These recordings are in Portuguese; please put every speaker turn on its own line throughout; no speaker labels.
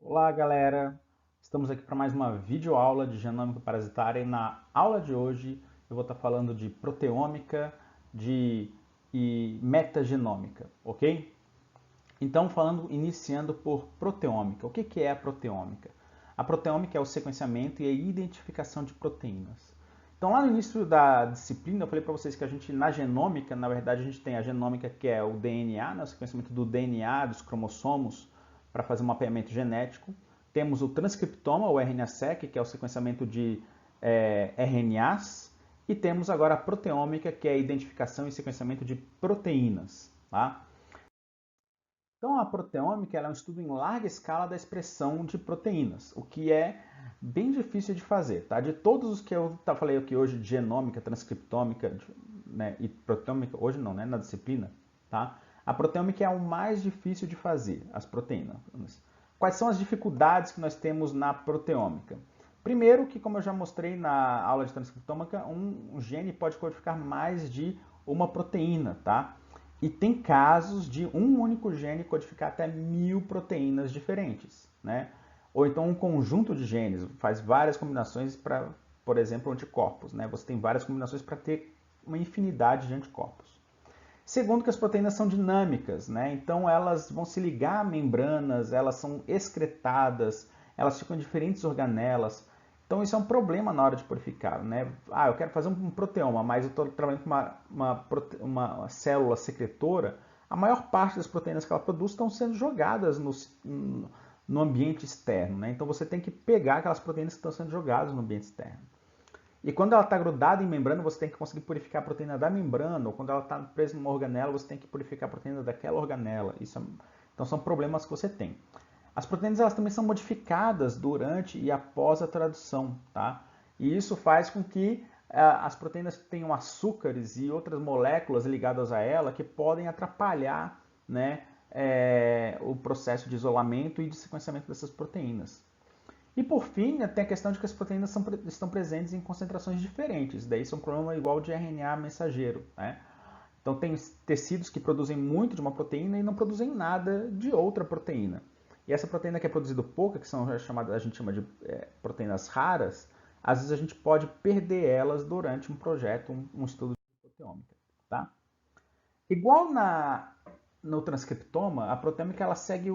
Olá, galera! Estamos aqui para mais uma videoaula de genômica parasitária e na aula de hoje eu vou estar falando de proteômica e metagenômica, ok? Então, iniciando por proteômica. O que é a proteômica? A proteômica é o sequenciamento e a identificação de proteínas. Então, lá no início da disciplina, eu falei para vocês que na genômica, na verdade, a gente tem a genômica, que é o DNA, né, o sequenciamento do DNA, dos cromossomos, para fazer um mapeamento genético. Temos o transcriptoma, o RNA-seq, que é o sequenciamento de RNAs. E temos agora a proteômica, que é a identificação e sequenciamento de proteínas. Tá? Então, a proteômica é um estudo em larga escala da expressão de proteínas, o que é bem difícil de fazer. Tá? De todos os que eu falei aqui hoje, de genômica, transcriptômica, né, e proteômica, hoje não, né, na disciplina, tá? A proteômica é o mais difícil de fazer, as proteínas. Quais são as dificuldades que nós temos na proteômica? Primeiro, que como eu já mostrei na aula de transcriptômica, um gene pode codificar mais de uma proteína, tá? E tem casos de um único gene codificar até 1000 proteínas diferentes, né? Ou então um conjunto de genes faz várias combinações para, por exemplo, anticorpos, né? Você tem várias combinações para ter uma infinidade de anticorpos. Segundo, que as proteínas são dinâmicas, né? Então elas vão se ligar a membranas, elas são excretadas, elas ficam em diferentes organelas. Então isso é um problema na hora de purificar, né? Ah, eu quero fazer um proteoma, mas eu estou trabalhando com uma célula secretora. A maior parte das proteínas que ela produz estão sendo jogadas no ambiente externo, né? Então você tem que pegar aquelas proteínas que estão sendo jogadas no ambiente externo. E quando ela está grudada em membrana, você tem que conseguir purificar a proteína da membrana, ou quando ela está presa numa organela, você tem que purificar a proteína daquela organela. Então são problemas que você tem. As proteínas elas também são modificadas durante e após a tradução, tá? E isso faz com que as proteínas tenham açúcares e outras moléculas ligadas a ela que podem atrapalhar, né, o processo de isolamento e de sequenciamento dessas proteínas. E por fim, tem a questão de que as proteínas estão presentes em concentrações diferentes. Daí isso é um problema igual de RNA mensageiro. Né? Então tem tecidos que produzem muito de uma proteína e não produzem nada de outra proteína. E essa proteína que é produzida pouca, que são a gente chama de proteínas raras, às vezes a gente pode perder elas durante um projeto, um estudo de proteômica. Tá? Igual no transcriptoma, a proteômica ela segue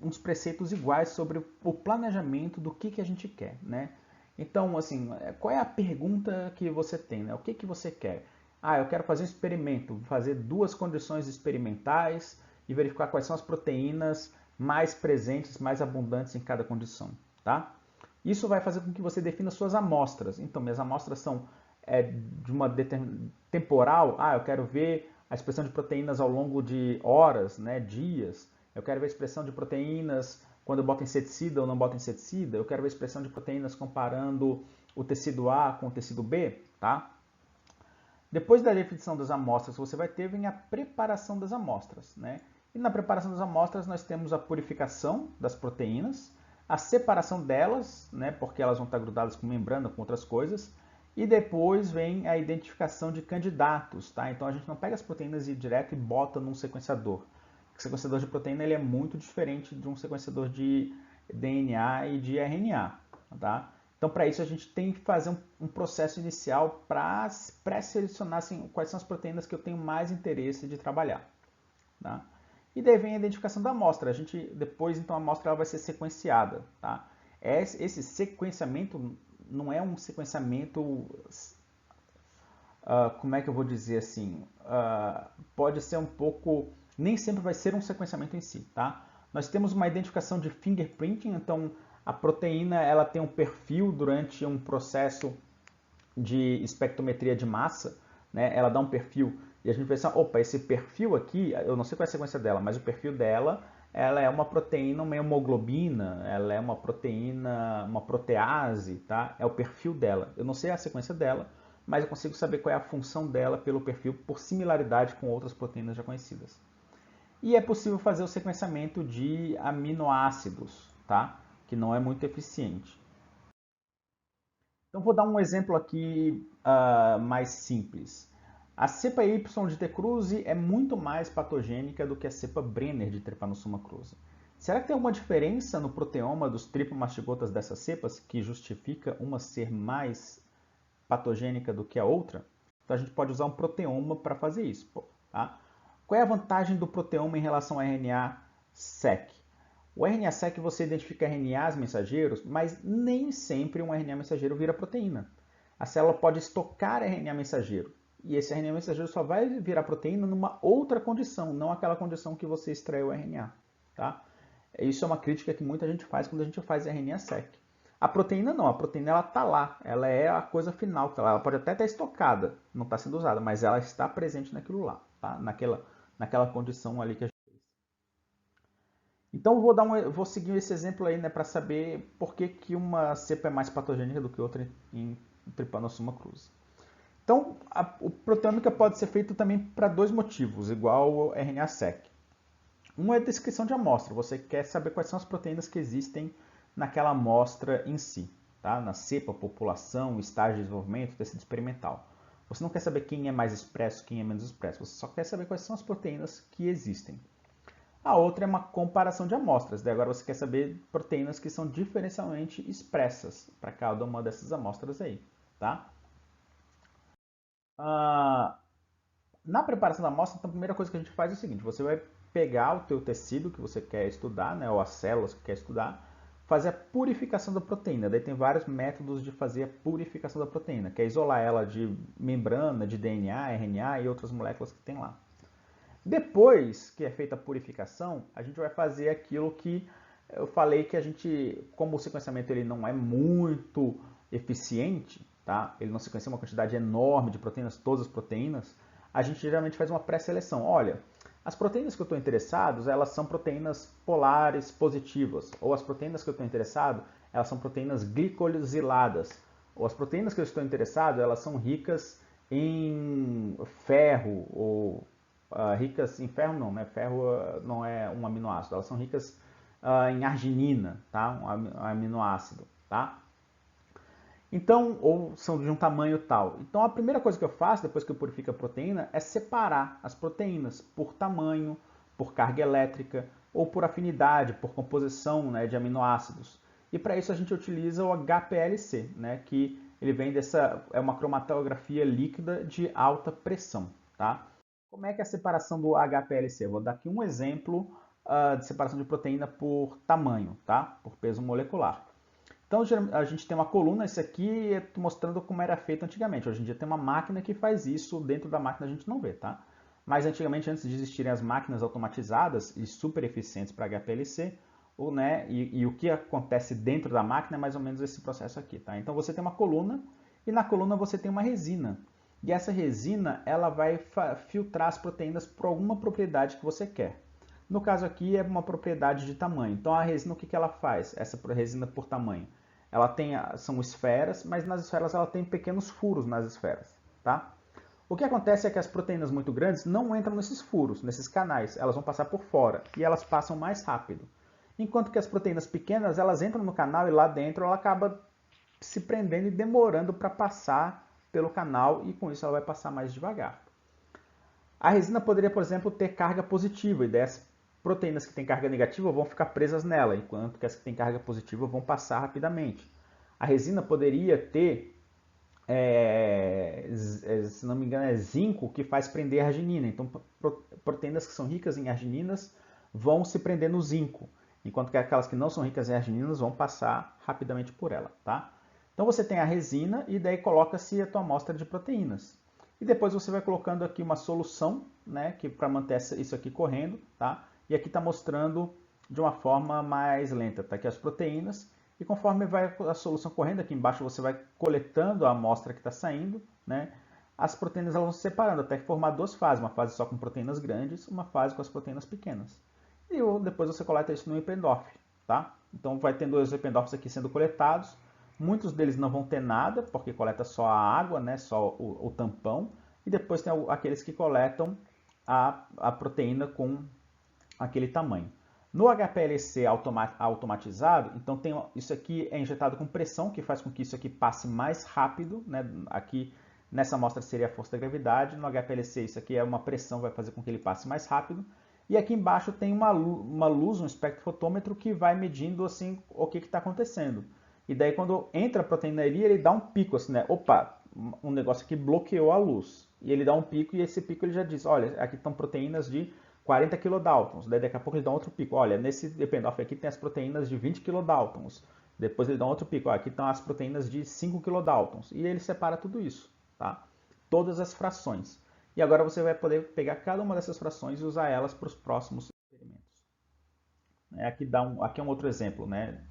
uns preceitos iguais sobre o planejamento do que a gente quer, né? Então, assim, qual é a pergunta que você tem, né? O que você quer? Ah, eu quero fazer um experimento, fazer 2 condições experimentais e verificar quais são as proteínas mais presentes, mais abundantes em cada condição, tá? Isso vai fazer com que você defina suas amostras. Então, minhas amostras são de uma temporal. Ah, eu quero ver a expressão de proteínas ao longo de horas, né, dias. Eu quero ver a expressão de proteínas quando eu boto inseticida ou não boto inseticida. Eu quero ver a expressão de proteínas comparando o tecido A com o tecido B, tá? Depois da definição das amostras, você vai ter vem a preparação das amostras, né? E na preparação das amostras nós temos a purificação das proteínas, a separação delas, né, porque elas vão estar grudadas com membrana, com outras coisas, e depois vem a identificação de candidatos, tá? Então a gente não pega as proteínas e direto e bota num sequenciador. O sequenciador de proteína ele é muito diferente de um sequenciador de DNA e de RNA, tá? Então, para isso, a gente tem que fazer um processo inicial para pré-selecionar assim, quais são as proteínas que eu tenho mais interesse de trabalhar. Tá? E daí vem a identificação da amostra. Depois, então, a amostra ela vai ser sequenciada. Tá? Esse sequenciamento não é um sequenciamento, como é que eu vou dizer assim, pode ser um pouco, nem sempre vai ser um sequenciamento em si. Tá? Nós temos uma identificação de fingerprinting, então a proteína ela tem um perfil durante um processo de espectrometria de massa, né? Ela dá um perfil e a gente pensa, opa, esse perfil aqui, eu não sei qual é a sequência dela, mas o perfil dela, ela é uma proteína, uma hemoglobina, ela é uma proteína, uma protease, tá? É o perfil dela. Eu não sei a sequência dela, mas eu consigo saber qual é a função dela pelo perfil por similaridade com outras proteínas já conhecidas. E é possível fazer o sequenciamento de aminoácidos, tá? Que não é muito eficiente. Então vou dar um exemplo aqui mais simples. A cepa Y de T. cruzi é muito mais patogênica do que a cepa Brenner de Trypanosoma cruzi. Será que tem alguma diferença no proteoma dos tripomastigotas dessas cepas que justifica uma ser mais patogênica do que a outra? Então a gente pode usar um proteoma para fazer isso. Tá? Qual é a vantagem do proteoma em relação ao RNA-seq? O RNA-seq você identifica RNAs mensageiros, mas nem sempre um RNA mensageiro vira proteína. A célula pode estocar RNA mensageiro, e esse RNA mensageiro só vai virar proteína numa outra condição, não aquela condição que você extraiu o RNA. Tá? Isso é uma crítica que muita gente faz quando a gente faz RNA-seq. A proteína não, a proteína ela está lá, ela é a coisa final, ela pode até estar estocada, não está sendo usada, mas ela está presente naquilo lá, tá? naquela condição ali que a gente fez. Então vou seguir esse exemplo aí, né, para saber por que uma cepa é mais patogênica do que outra em Trypanosoma cruzi. Então, a proteômica pode ser feita também para dois motivos, igual o RNA-seq. Um é a descrição de amostra, você quer saber quais são as proteínas que existem naquela amostra em si, tá? Na cepa, população, estágio de desenvolvimento, tecido experimental. Você não quer saber quem é mais expresso, quem é menos expresso, você só quer saber quais são as proteínas que existem. A outra é uma comparação de amostras, daí agora você quer saber proteínas que são diferencialmente expressas para cada uma dessas amostras aí, tá? Na preparação da amostra, então, a primeira coisa que a gente faz é o seguinte, você vai pegar o teu tecido que você quer estudar, né, ou as células que quer estudar, fazer a purificação da proteína. Daí tem vários métodos de fazer a purificação da proteína, que é isolar ela de membrana, de DNA, RNA e outras moléculas que tem lá. Depois que é feita a purificação, a gente vai fazer aquilo que eu falei que a gente, como o sequenciamento ele não é muito eficiente, tá? Ele não sequencia uma quantidade enorme de proteínas, todas as proteínas, a gente geralmente faz uma pré-seleção. Olha, as proteínas que eu estou interessado, elas são proteínas polares positivas, ou as proteínas que eu estou interessado, elas são proteínas glicosiladas, ou as proteínas que eu estou interessado, elas são ricas em ferro, ou ricas em ferro não, né? Ferro não é um aminoácido, elas são ricas em arginina, tá? Um aminoácido, tá? Então, ou são de um tamanho tal. Então, a primeira coisa que eu faço depois que eu purifico a proteína é separar as proteínas por tamanho, por carga elétrica ou por afinidade, por composição, né, de aminoácidos. E para isso a gente utiliza o HPLC, né, que ele vem é uma cromatografia líquida de alta pressão, tá? Como é que é a separação do HPLC? Eu vou dar aqui um exemplo de separação de proteína por tamanho, tá? Por peso molecular. Então a gente tem uma coluna, isso aqui é mostrando como era feito antigamente. Hoje em dia tem uma máquina que faz isso, dentro da máquina a gente não vê, tá? Mas antigamente, antes de existirem as máquinas automatizadas e super eficientes para HPLC, né, e o que acontece dentro da máquina é mais ou menos esse processo aqui, tá? Então você tem uma coluna e na coluna você tem uma resina. E essa resina ela vai filtrar as proteínas por alguma propriedade que você quer. No caso aqui é uma propriedade de tamanho. Então a resina o que ela faz? Essa resina por tamanho. Ela tem, são esferas, mas nas esferas ela tem pequenos furos nas esferas, tá? O que acontece é que as proteínas muito grandes não entram nesses furos, nesses canais, elas vão passar por fora e elas passam mais rápido. Enquanto que as proteínas pequenas, elas entram no canal e lá dentro ela acaba se prendendo e demorando para passar pelo canal e com isso ela vai passar mais devagar. A resina poderia, por exemplo, ter carga positiva e dessas proteínas que têm carga negativa vão ficar presas nela, enquanto que as que têm carga positiva vão passar rapidamente. A resina poderia ter, se não me engano, é zinco que faz prender a arginina. Então, proteínas que são ricas em argininas vão se prender no zinco, enquanto que aquelas que não são ricas em argininas vão passar rapidamente por ela, tá? Então você tem a resina e daí coloca-se a tua amostra de proteínas. E depois você vai colocando aqui uma solução, né, que para manter isso aqui correndo, tá? E aqui está mostrando de uma forma mais lenta, tá? Aqui as proteínas e conforme vai a solução correndo, aqui embaixo você vai coletando a amostra que está saindo, né? As proteínas elas vão se separando até formar duas fases, uma fase só com proteínas grandes, uma fase com as proteínas pequenas. E depois você coleta isso no Eppendorf, tá? Então vai ter dois Eppendorfs aqui sendo coletados. Muitos deles não vão ter nada, porque coleta só a água, né? Só o tampão. E depois tem aqueles que coletam a proteína com aquele tamanho. No HPLC automatizado, então isso aqui é injetado com pressão, que faz com que isso aqui passe mais rápido, né? Aqui nessa amostra seria a força da gravidade, no HPLC isso aqui é uma pressão, vai fazer com que ele passe mais rápido. E aqui embaixo tem uma luz, um espectrofotômetro que vai medindo assim o que está acontecendo. E daí quando entra a proteína ali, ele dá um pico assim, né? Opa, um negócio aqui bloqueou a luz. E ele dá um pico e esse pico ele já diz, olha, aqui estão proteínas de 40 kilodaltons. Daí daqui a pouco ele dá outro pico. Olha, nesse ependof aqui tem as proteínas de 20 kilodaltons. Depois ele dá outro pico. Ó, aqui estão as proteínas de 5 kilodaltons. E ele separa tudo isso, tá? Todas as frações. E agora você vai poder pegar cada uma dessas frações e usar elas para os próximos experimentos. Aqui é um outro exemplo, né?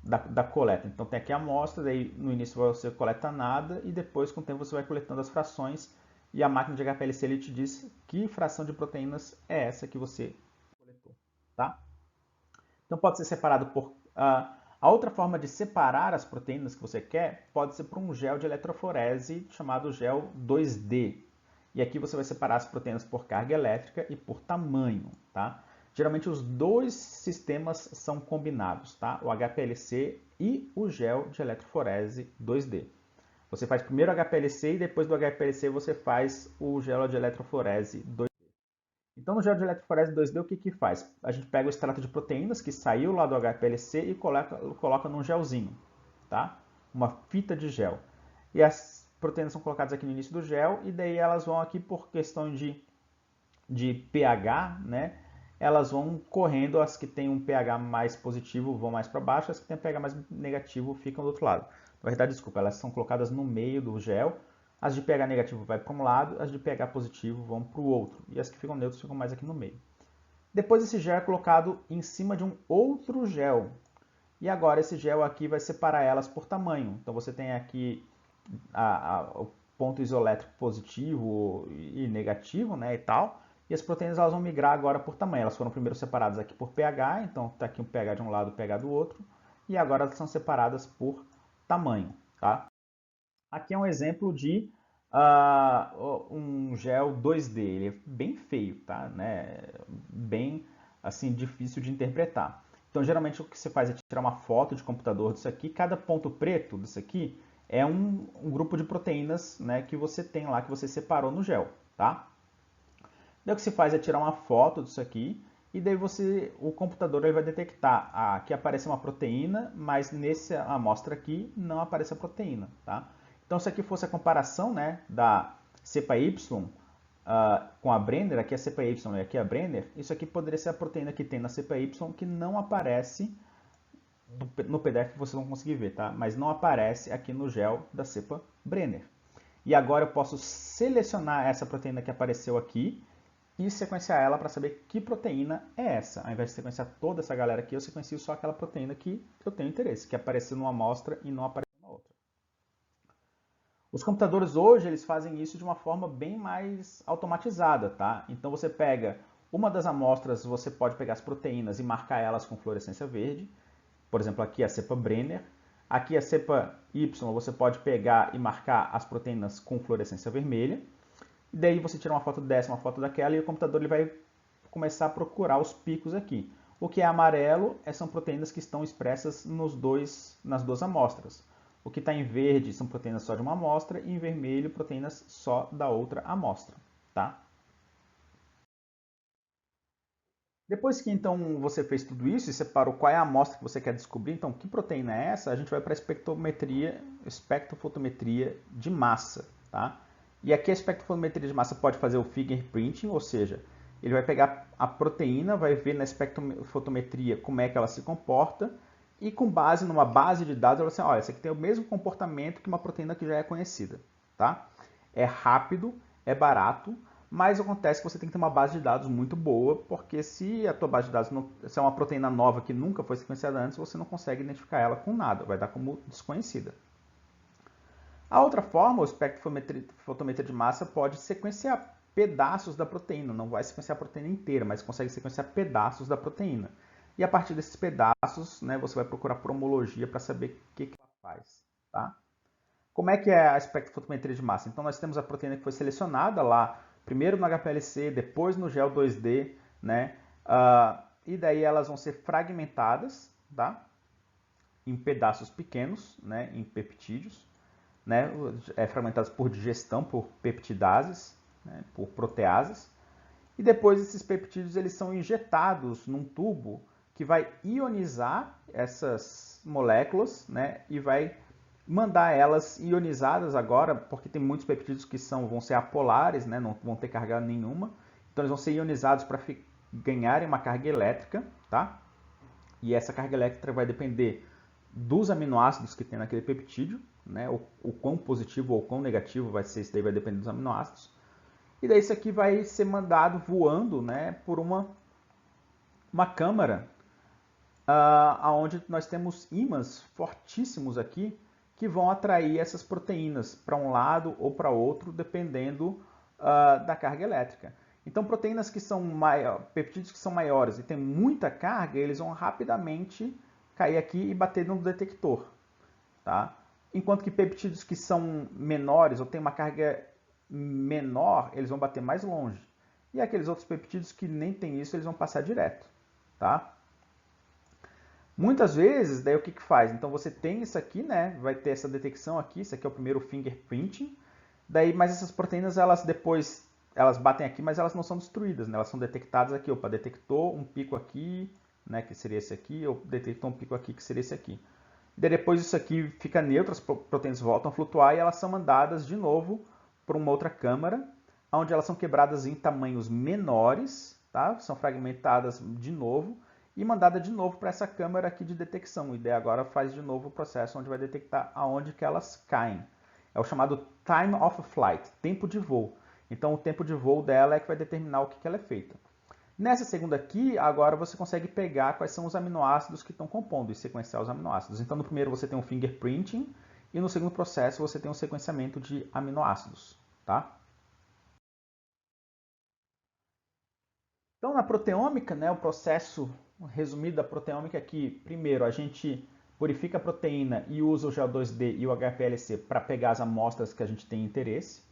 Da coleta. Então tem aqui a amostra, daí no início você coleta nada e depois com o tempo você vai coletando as frações e a máquina de HPLC ele te diz que fração de proteínas é essa que você coletou, tá? Então pode ser separado por... a outra forma de separar as proteínas que você quer pode ser por um gel de eletroforese chamado gel 2D. E aqui você vai separar as proteínas por carga elétrica e por tamanho, tá? Geralmente os dois sistemas são combinados, tá? O HPLC e o gel de eletroforese 2D. Você faz primeiro o HPLC e depois do HPLC você faz o gel de eletroforese 2D. Então no gel de eletroforese 2D o que faz? A gente pega o extrato de proteínas que saiu lá do HPLC e coloca num gelzinho, tá? Uma fita de gel. E as proteínas são colocadas aqui no início do gel e daí elas vão aqui por questão de pH, né? Elas vão correndo, as que têm um pH mais positivo vão mais para baixo, as que têm um pH mais negativo ficam do outro lado. Na verdade, desculpa, elas são colocadas no meio do gel, as de pH negativo vai para um lado, as de pH positivo vão para o outro, e as que ficam neutras ficam mais aqui no meio. Depois esse gel é colocado em cima de um outro gel, e agora esse gel aqui vai separar elas por tamanho. Então você tem aqui o ponto isolétrico positivo e negativo, né, e tal. E as proteínas elas vão migrar agora por tamanho. Elas foram primeiro separadas aqui por pH, então está aqui um pH de um lado, pH do outro. E agora elas são separadas por tamanho, tá? Aqui é um exemplo de um gel 2D. Ele é bem feio, tá? Né? Bem assim difícil de interpretar. Então geralmente o que você faz é tirar uma foto de computador disso aqui. Cada ponto preto disso aqui é um grupo de proteínas, né, que você tem lá, que você separou no gel, tá? Daí o que se faz é tirar uma foto disso aqui e daí o computador ele vai detectar que aparece uma proteína, mas nessa amostra aqui não aparece a proteína, tá? Então se aqui fosse a comparação, né, da cepa Y com a Brenner, aqui é a cepa Y e aqui é a Brenner, isso aqui poderia ser a proteína que tem na cepa Y que não aparece no PDF você não conseguir ver, tá? Mas não aparece aqui no gel da cepa Brenner. E agora eu posso selecionar essa proteína que apareceu aqui e sequenciar ela para saber que proteína é essa. Ao invés de sequenciar toda essa galera aqui, eu sequencio só aquela proteína que eu tenho interesse, que apareceu numa amostra e não apareceu na outra. Os computadores hoje eles fazem isso de uma forma bem mais automatizada, tá? Então você pega uma das amostras, você pode pegar as proteínas e marcar elas com fluorescência verde. Por exemplo, aqui a cepa Brenner. Aqui a cepa Y você pode pegar e marcar as proteínas com fluorescência vermelha. E daí você tira uma foto dessa, uma foto daquela e o computador ele vai começar a procurar os picos aqui. O que é amarelo são proteínas que estão expressas nas duas amostras. O que está em verde são proteínas só de uma amostra e em vermelho proteínas só da outra amostra, tá? Depois que então você fez tudo isso e separou qual é a amostra que você quer descobrir, então que proteína é essa, a gente vai para a espectrofotometria de massa, tá? E aqui a espectrofotometria de massa pode fazer o fingerprinting, ou seja, ele vai pegar a proteína, vai ver na espectrofotometria como é que ela se comporta e com base numa base de dados, ela vai dizer, olha, essa aqui tem o mesmo comportamento que uma proteína que já é conhecida, tá? É rápido, é barato, mas acontece que você tem que ter uma base de dados muito boa, porque se a tua base de dados se é uma proteína nova que nunca foi sequenciada antes, você não consegue identificar ela com nada, vai dar como desconhecida. A outra forma, o espectrofotometria de massa pode sequenciar pedaços da proteína, não vai sequenciar a proteína inteira, mas consegue sequenciar pedaços da proteína. E a partir desses pedaços, né, você vai procurar por homologia para saber o que ela faz, tá? Como é que é a espectrofotometria de massa? Então nós temos a proteína que foi selecionada lá, primeiro no HPLC, depois no gel 2D, né? E daí elas vão ser fragmentadas, tá? Em pedaços pequenos, né? Em peptídeos, né? Fragmentadas por digestão, por peptidases, né? Por proteases. E depois esses peptídeos eles são injetados num tubo que vai ionizar essas moléculas, né, e vai mandar elas ionizadas agora, porque tem muitos peptídeos que vão ser apolares, né, não vão ter carga nenhuma. Então eles vão ser ionizados para ganharem uma carga elétrica, tá? E essa carga elétrica vai depender dos aminoácidos que tem naquele peptídeo, né? O quão positivo ou quão negativo vai ser, isso daí vai depender dos aminoácidos. E daí isso aqui vai ser mandado voando, né, por uma câmara, onde nós temos ímãs fortíssimos aqui que vão atrair essas proteínas para um lado ou para outro, dependendo da carga elétrica. Então, proteínas que são peptídeos que são maiores e têm muita carga, eles vão rapidamente cair aqui e bater no detector, tá? Enquanto que peptídeos que são menores ou têm uma carga menor, eles vão bater mais longe. E aqueles outros peptídeos que nem tem isso, eles vão passar direto, tá? Muitas vezes, daí o que faz? Então você tem isso aqui, né? Vai ter essa detecção aqui, isso aqui é o primeiro fingerprinting. Daí, mas essas proteínas, elas depois, elas batem aqui, mas elas não são destruídas, né? Elas são detectadas aqui, opa, detectou um pico aqui, né, que seria esse aqui, ou detectou um pico aqui, que seria esse aqui. Daí depois isso aqui fica neutro, as proteínas voltam a flutuar e elas são mandadas de novo para uma outra câmara, onde elas são quebradas em tamanhos menores, tá? São fragmentadas de novo e mandada de novo para essa câmara aqui de detecção. E daí agora faz de novo o processo onde vai detectar aonde que elas caem. É o chamado time of flight, tempo de voo. Então o tempo de voo dela é que vai determinar o que ela é feita. Nessa segunda aqui, agora você consegue pegar quais são os aminoácidos que estão compondo e sequenciar os aminoácidos. Então no primeiro você tem um fingerprinting e no segundo processo você tem um sequenciamento de aminoácidos, tá? Então, na proteômica, né, o processo resumido da proteômica é que, primeiro, a gente purifica a proteína e usa o GEO2D e o HPLC para pegar as amostras que a gente tem interesse.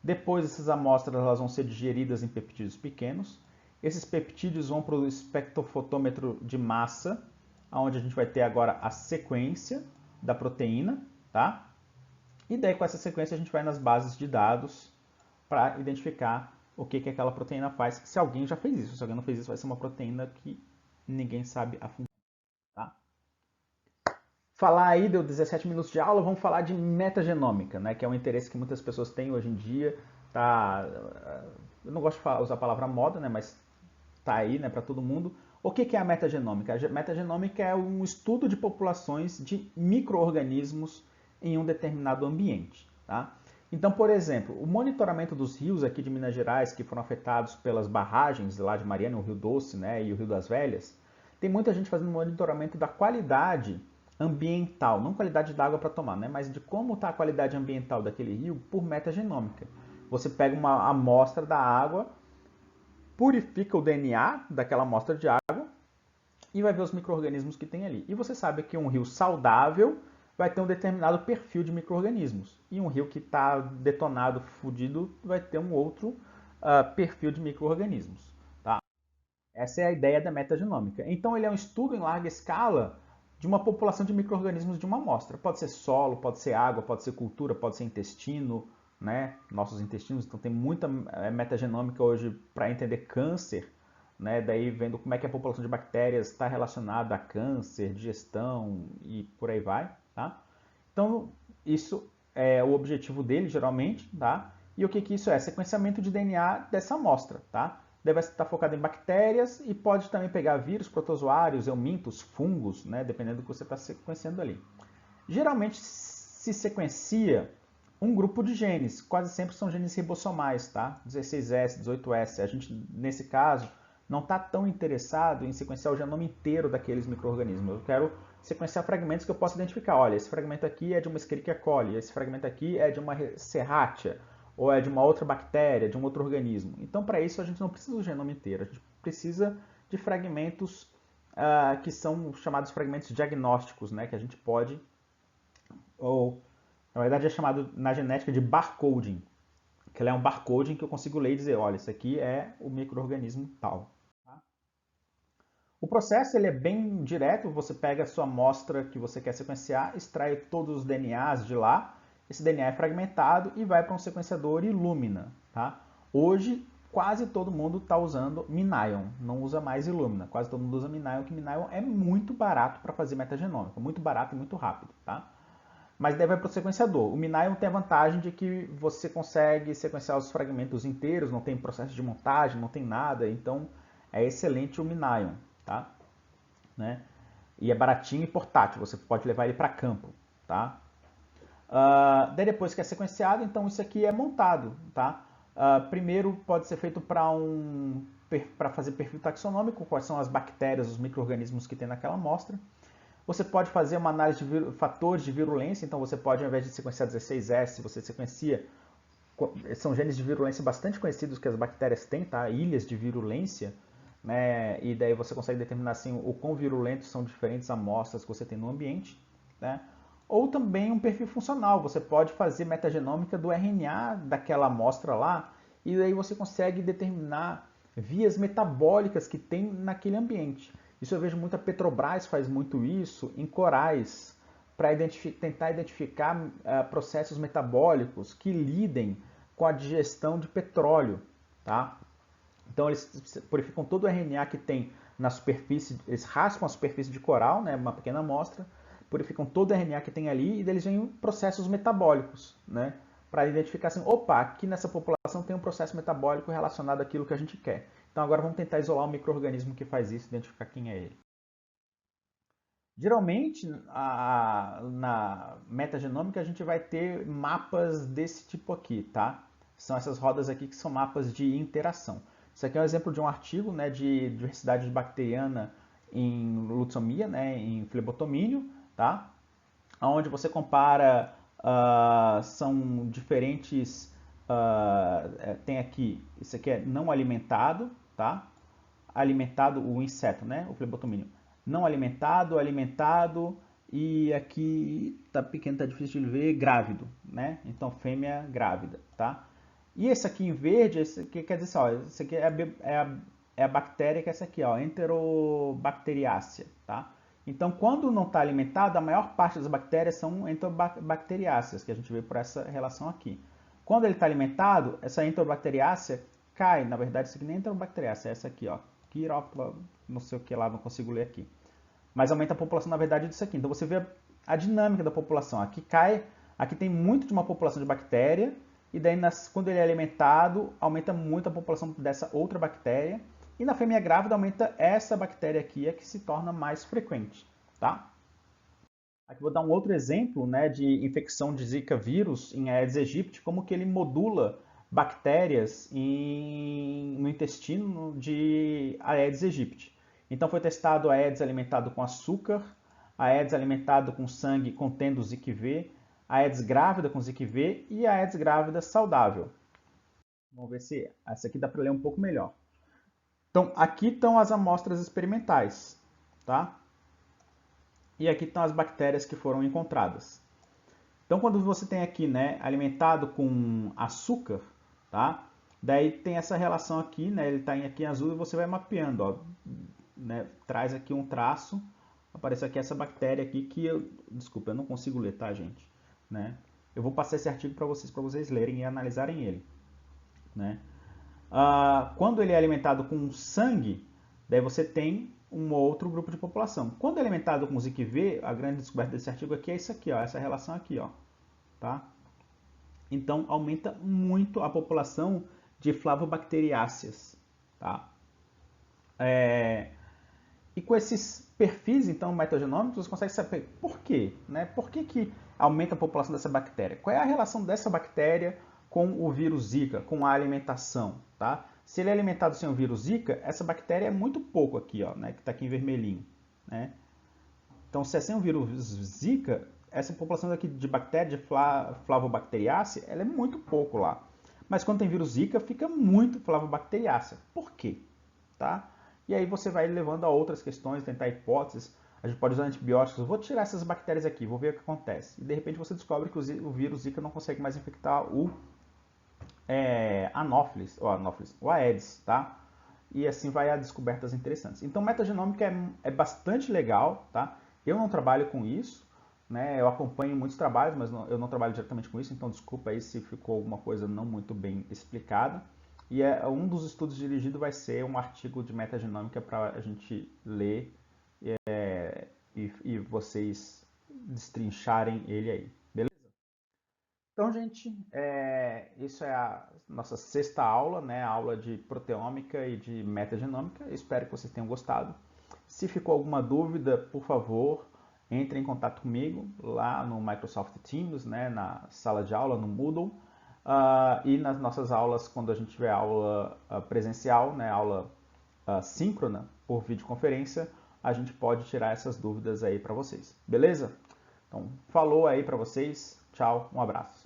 Depois, essas amostras elas vão ser digeridas em peptídeos pequenos. Esses peptídeos vão para o espectrofotômetro de massa, onde a gente vai ter agora a sequência da proteína, tá? E daí, com essa sequência, a gente vai nas bases de dados para identificar o que aquela proteína faz, se alguém já fez isso. Se alguém não fez isso, vai ser uma proteína que ninguém sabe a função. Tá? Falar aí, deu 17 minutos de aula, vamos falar de metagenômica, né, que é um interesse que muitas pessoas têm hoje em dia. Tá, eu não gosto de usar a palavra moda, né, mas tá aí, né, para todo mundo. O que é a metagenômica? A metagenômica é um estudo de populações de micro-organismos em um determinado ambiente. Tá? Então, por exemplo, o monitoramento dos rios aqui de Minas Gerais, que foram afetados pelas barragens lá de Mariana, o Rio Doce, né, e o Rio das Velhas, tem muita gente fazendo monitoramento da qualidade ambiental, não qualidade da água para tomar, né, mas de como está a qualidade ambiental daquele rio por metagenômica. Você pega uma amostra da água, purifica o DNA daquela amostra de água e vai ver os micro-organismos que tem ali. E você sabe que um rio saudável vai ter um determinado perfil de micro-organismos. E um rio que está detonado, fudido, vai ter um outro perfil de micro-organismos. Tá? Essa é a ideia da metagenômica. Então ele é um estudo em larga escala de uma população de micro-organismos de uma amostra. Pode ser solo, pode ser água, pode ser cultura, pode ser intestino, né? Nossos intestinos. Então tem muita metagenômica hoje para entender câncer, né? Daí vendo como é que a população de bactérias está relacionada a câncer, digestão e por aí vai, tá? Então isso é o objetivo dele geralmente, tá? E o que isso é? Sequenciamento de DNA dessa amostra, tá? Deve estar focado em bactérias e pode também pegar vírus, protozoários, eumintos, fungos, né? Dependendo do que você está sequenciando ali. Geralmente se sequencia um grupo de genes, quase sempre são genes ribossomais, tá? 16S, 18S. A gente, nesse caso, não está tão interessado em sequenciar o genoma inteiro daqueles micro-organismos. Eu quero sequenciar fragmentos que eu possa identificar. Olha, esse fragmento aqui é de uma Escherichia coli, esse fragmento aqui é de uma Serratia, ou é de uma outra bactéria, de um outro organismo. Então, para isso, a gente não precisa do genoma inteiro, a gente precisa de fragmentos que são chamados fragmentos diagnósticos, né, que a gente pode, ou na verdade é chamado na genética de barcoding, que ela é um barcoding que eu consigo ler e dizer, olha, isso aqui é o micro-organismo tal. Tá? O processo ele é bem direto, você pega a sua amostra que você quer sequenciar, extrai todos os DNAs de lá, esse DNA é fragmentado e vai para um sequenciador Illumina. Tá? Hoje, quase todo mundo está usando MinION, não usa mais Illumina. Quase todo mundo usa MinION, que MinION é muito barato para fazer metagenômica, muito barato e muito rápido, tá? Mas daí vai para o sequenciador. O MinION tem a vantagem de que você consegue sequenciar os fragmentos inteiros, não tem processo de montagem, não tem nada, então é excelente o MinION, tá? Né? E é baratinho e portátil, você pode levar ele para campo, tá? Daí depois que é sequenciado, então isso aqui é montado, tá? Primeiro pode ser feito para fazer perfil taxonômico, quais são as bactérias, os micro-organismos que tem naquela amostra. Você pode fazer uma análise de fatores de virulência, então você pode, ao invés de sequenciar 16S, você sequencia, são genes de virulência bastante conhecidos que as bactérias têm, tá? Ilhas de virulência, né? E daí você consegue determinar assim, o quão virulentos são diferentes amostras que você tem no ambiente, né? Ou também um perfil funcional, você pode fazer metagenômica do RNA daquela amostra lá, e daí você consegue determinar vias metabólicas que tem naquele ambiente. Isso eu vejo muito, a Petrobras faz muito isso em corais, para tentar identificar processos metabólicos que lidem com a digestão de petróleo, tá? Então eles purificam todo o RNA que tem na superfície, eles raspam a superfície de coral, né, uma pequena amostra, purificam todo o RNA que tem ali e eles vêm processos metabólicos, né, para identificar assim, opa, aqui nessa população tem um processo metabólico relacionado àquilo que a gente quer. Então agora vamos tentar isolar o micro-organismo que faz isso, identificar quem é ele. Geralmente, na metagenômica, a gente vai ter mapas desse tipo aqui, tá? São essas rodas aqui que são mapas de interação. Isso aqui é um exemplo de um artigo, né, de diversidade bacteriana em lutsomia, né, em flebotomínio, tá? Onde você compara, são diferentes, tem aqui, isso aqui é não alimentado, tá? Alimentado, o inseto, né? O flebotomínio. Não alimentado, alimentado e aqui tá pequeno, tá difícil de ver, grávido, né? Então fêmea grávida, tá? E esse aqui em verde, esse aqui quer dizer, ó, esse aqui é a bactéria que é essa aqui, ó, Enterobacteriaceae, tá? Então, quando não está alimentado, a maior parte das bactérias são enterobacteriáceas, que a gente vê por essa relação aqui. Quando ele está alimentado, essa enterobacteriácea cai, na verdade, isso aqui nem é enterobacteriácea, é essa aqui, ó, Chiroptera, não sei o que lá, não consigo ler aqui. Mas aumenta a população, na verdade, disso aqui. Então, você vê a dinâmica da população. Aqui cai, aqui tem muito de uma população de bactéria, e daí quando ele é alimentado, aumenta muito a população dessa outra bactéria, e na fêmea grávida aumenta essa bactéria aqui, é que se torna mais frequente, tá? Aqui vou dar um outro exemplo, né, de infecção de Zika vírus em Aedes aegypti, como que ele modula bactérias no intestino de Aedes aegypti. Então foi testado Aedes alimentado com açúcar, Aedes alimentado com sangue contendo ZIKV, Aedes grávida com ZIKV e Aedes grávida saudável. Vamos ver se essa aqui dá para ler um pouco melhor. Então, aqui estão as amostras experimentais, tá? E aqui estão as bactérias que foram encontradas. Então, quando você tem aqui, né, alimentado com açúcar, tá? Daí tem essa relação aqui, né? Ele está aqui em azul e você vai mapeando, ó, né? Traz aqui um traço, aparece aqui essa bactéria aqui que desculpa, eu não consigo ler, tá, gente? Né? Eu vou passar esse artigo para vocês lerem e analisarem ele, né? Quando ele é alimentado com sangue, daí você tem um outro grupo de população. Quando é alimentado com ZIKV, a grande descoberta desse artigo aqui é isso aqui, ó, essa relação aqui, ó, tá? Então aumenta muito a população de flavobacteriáceas, tá? E com esses perfis, então, metagenômicos, você consegue saber por quê, né? Por que aumenta a população dessa bactéria? Qual é a relação dessa bactéria com o vírus Zika, com a alimentação, tá? Se ele é alimentado sem o vírus Zika, essa bactéria é muito pouco aqui, ó, né? Que está aqui em vermelhinho, né? Então, se é sem o vírus Zika, essa população aqui de bactéria, de flavobacteriácea, ela é muito pouco lá. Mas quando tem vírus Zika, fica muito flavobacteriácea. Por quê? Tá? E aí você vai levando a outras questões, tentar hipóteses. A gente pode usar antibióticos. Eu vou tirar essas bactérias aqui, vou ver o que acontece. E de repente você descobre que o vírus Zika não consegue mais infectar o Anopheles, o Aedes, tá? E assim vai a descobertas interessantes. Então, metagenômica é bastante legal, tá? Eu não trabalho com isso, né? Eu acompanho muitos trabalhos, mas eu não trabalho diretamente com isso, então desculpa aí se ficou alguma coisa não muito bem explicada. E um dos estudos dirigidos vai ser um artigo de metagenômica para a gente ler e vocês destrincharem ele aí, beleza? Então, gente, isso é a nossa sexta aula, né? A aula de proteômica e de metagenômica. Espero que vocês tenham gostado. Se ficou alguma dúvida, por favor, entre em contato comigo lá no Microsoft Teams, né? Na sala de aula, no Moodle. E nas nossas aulas, quando a gente tiver aula presencial, né? Aula síncrona por videoconferência, a gente pode tirar essas dúvidas aí para vocês. Beleza? Então, falou aí para vocês. Tchau, um abraço.